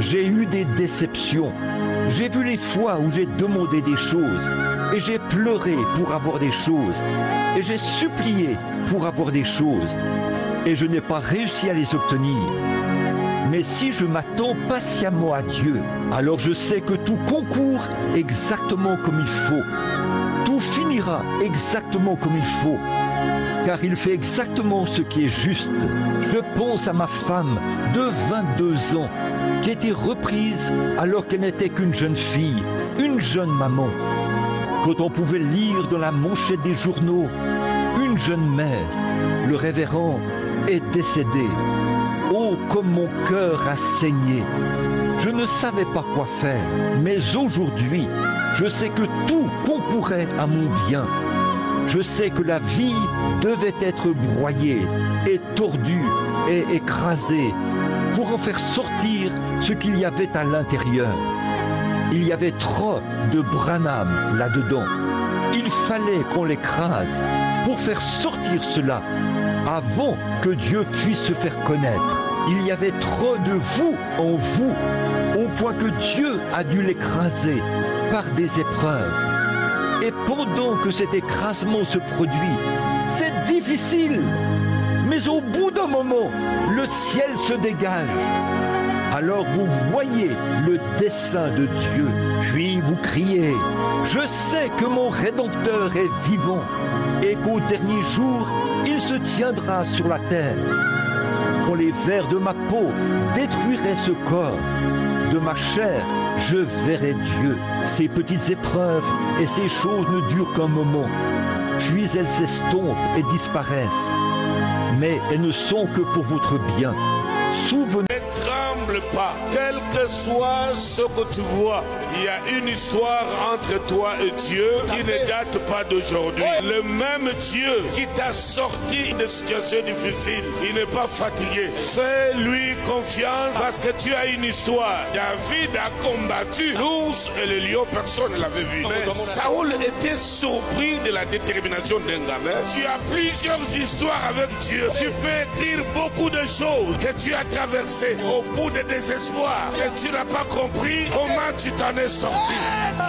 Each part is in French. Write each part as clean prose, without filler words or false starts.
J'ai eu des déceptions. J'ai vu les fois où j'ai demandé des choses. Et j'ai pleuré pour avoir des choses. Et j'ai supplié pour avoir des choses. Et je n'ai pas réussi à les obtenir. Mais si je m'attends patiemment à Dieu, alors je sais que tout concourt exactement comme il faut. Tout finira exactement comme il faut. Car il fait exactement ce qui est juste. Je pense à ma femme de 22 ans qui a été reprise alors qu'elle n'était qu'une jeune fille, une jeune maman. Quand on pouvait lire dans la manchette des journaux, une jeune mère, le révérend est décédé. Oh, comme mon cœur a saigné. Je ne savais pas quoi faire, mais aujourd'hui, je sais que tout concourait à mon bien. Je sais que la vie devait être broyée et tordue et écrasée pour en faire sortir ce qu'il y avait à l'intérieur. Il y avait trop de Branham là-dedans. Il fallait qu'on l'écrase pour faire sortir cela avant que Dieu puisse se faire connaître. Il y avait trop de vous en vous, au point que Dieu a dû l'écraser par des épreuves. Et pendant que cet écrasement se produit, c'est difficile. Mais au bout d'un moment, le ciel se dégage. Alors vous voyez le dessein de Dieu. Puis vous criez, je sais que mon Rédempteur est vivant et qu'au dernier jour, il se tiendra sur la terre. Quand les vers de ma peau détruiraient ce corps, de ma chair, je verrai Dieu. Ces petites épreuves et ces choses ne durent qu'un moment, puis elles s'estompent et disparaissent. Mais elles ne sont que pour votre bien. Souvenez-vous. Ne tremble pas, quel que soit ce que tu vois, il y a une histoire entre toi et Dieu qui ne date pas d'aujourd'hui. Le même Dieu qui t'a sorti de situations difficiles, il n'est pas fatigué. Fais-lui confiance parce que tu as une histoire. David a combattu l'ours et le lion, personne ne l'avait vu. Mais Saoul était surpris de la détermination d'un gamin. Tu as plusieurs histoires avec Dieu. Tu peux écrire beaucoup de choses que tu as traversées au bout de désespoir, que tu n'as pas compris comment tu t'en es sorti.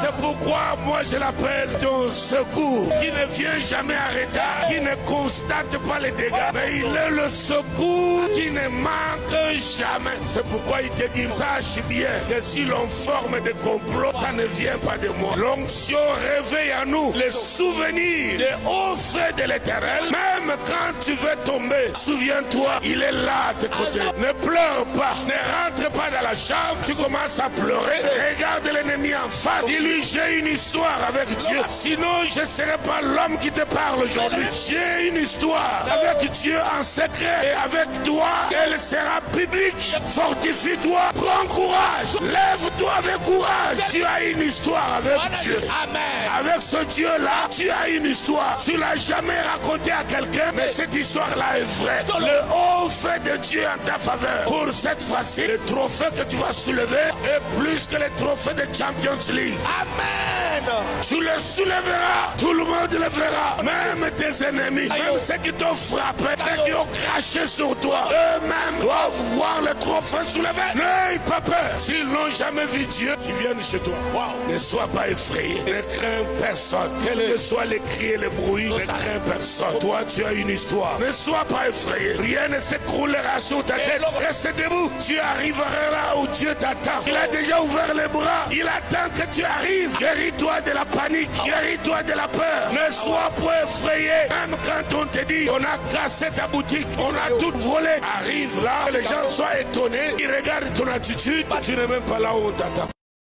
C'est pourquoi moi je l'appelle ton secours, qui ne vient jamais arrêter, qui ne constate pas les dégâts, mais il est le secours qui ne manque jamais. C'est pourquoi il te dit, sache bien que si l'on forme des complots, ça ne vient pas de moi. L'onction réveille à nous les souvenirs des hauts faits de l'Éternel. Même quand tu veux tomber, souviens-toi, il est là à tes côtés. Ne pleure pas, ne rentre pas dans la chambre, tu commences à pleurer, regarde l'ennemi en face, dis-lui j'ai une histoire avec Dieu, sinon je ne serai pas l'homme qui te parle aujourd'hui. J'ai une histoire avec Dieu en secret et avec toi, elle sera publique. Fortifie-toi, prends courage, lève-toi avec courage. Tu as une histoire avec Dieu. Amen. Avec ce Dieu-là, tu as une histoire. Tu l'as jamais raconté à quelqu'un, mais cette histoire-là est vraie. Le haut fait de Dieu en ta faveur. Pour cette fois-ci, le trophée que tu vas soulever est plus que le trophée de Champions League. Amen. Tu le soulèveras, tout le monde le verra. Même tes ennemis, même ceux qui t'ont frappé, ceux qui ont craché sur toi, eux-mêmes doivent voir le trophée soulevé. N'aie pas peur. S'ils n'ont jamais vu Dieu, qu'ils viennent chez toi. Wow. Ne sois pas effrayé. Ne crains personne. Quel que soit les cris et les bruits, ne crains personne. Toi, tu as une histoire. Ne sois pas effrayé. Rien ne s'écroulera sur ta tête. Reste debout. Tu arriveras là où Dieu t'attend. Il a déjà ouvert les bras. Il attend que tu arrives. Guéris-toi de la panique. Guéris-toi de la peur. Ne sois pas effrayé. Même quand on te dit, on a cassé ta boutique, on a tout volé. Arrive là, les gens soient étonnés. Ils regardent ton attitude. Tu n'es même pas là où on t'attend.